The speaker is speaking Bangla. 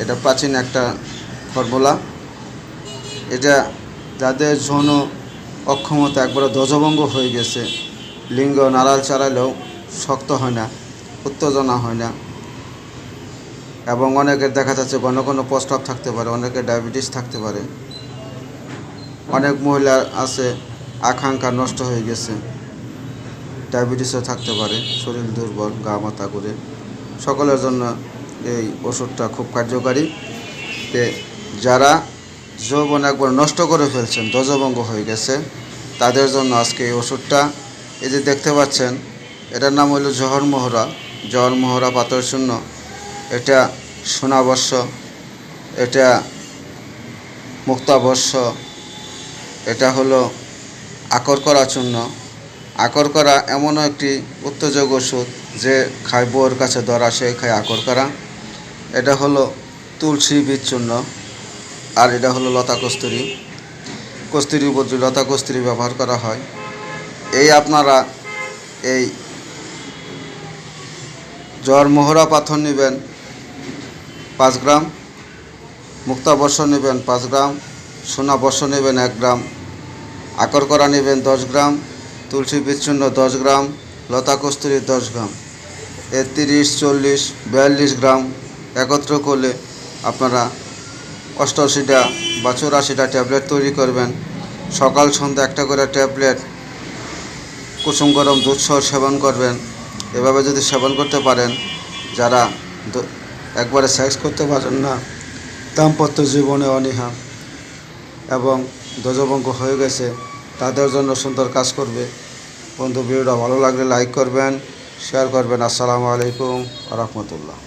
এটা প্রাচীন একটা ফর্মুলা। এটা যাদের যৌন অক্ষমতা একবারে ধ্বজভঙ্গ হয়ে গেছে, লিঙ্গ নাড়াল চাড়ালেও শক্ত হয় না, উত্তেজনা হয় না, এবং অনেকের দেখা যাচ্ছে ঘন ঘন প্রস্রাব থাকতে পারে, অনেকের ডায়াবেটিস থাকতে পারে, অনেক মহিলা আছে আকাঙ্ক্ষা নষ্ট হয়ে গেছে, ডায়াবেটিসও থাকতে পারে, শরীর দুর্বল, গা মাথা করে, সকলের জন্য এই ওষুধটা খুব কার্যকারী। যারা যৌবন একবার নষ্ট করে ফেলছেন, ধ্বজভঙ্গ হয়ে গেছে, তাদের জন্য আজকে এই ওষুধটা। এই যে দেখতে পাচ্ছেন, এটার নাম হলো জহর মোহরা। জহর মোহরা পাথর শূন্য, এটা সোনাবর্ষ, এটা মুক্তাবর্ষ, এটা হলো আকরকরা চূর্ণ। আকরকরা এমনও একটি উত্তেজক ওষুধ যে খায় বউয়ের কাছে ধরা, সে খায় আকরকরা। এটা হলো তুলসী বীজ চূর্ণ, আর এটা হলো লতা কস্তুরী। কস্তুরী বদ্রী লতা কস্তুরী ব্যবহার করা হয়। এই আপনারা এই জ্বর মোহরা পাথর নেবেন 5 গ্রাম, মুক্তাবর্ষ নেবেন 5 গ্রাম, সোনাবর্ষ নেবেন 1 গ্রাম, আকরকরা নেবেন 10 গ্রাম, তুলসী বীজ চূর্ণ 10 গ্রাম, লতা কস্তুরী 10 গ্রাম। 30, 40, 42 গ্রাম একত্র করলে আপনারা 88টা বা 84টা ট্যাবলেট তৈরি করবেন। সকাল সন্ধ্যা একটা করে ট্যাবলেট কুসুম গরম দুধ সহ সেবন করবেন। এভাবে যদি সেবন করতে পারেন, যারা একবারে সেক্স করতে পারেন না, দাম্পত্য জীবনে অনীহা এবং ধ্বজভঙ্গ হয়ে গেছে, তাদের জন্য সুন্দর কাজ করবে। বন্ধু, ভিডিওটা ভালো লাগলে লাইক করবেন, শেয়ার করবেন। আসসালামু আলাইকুম ওয়া রাহমাতুল্লাহ।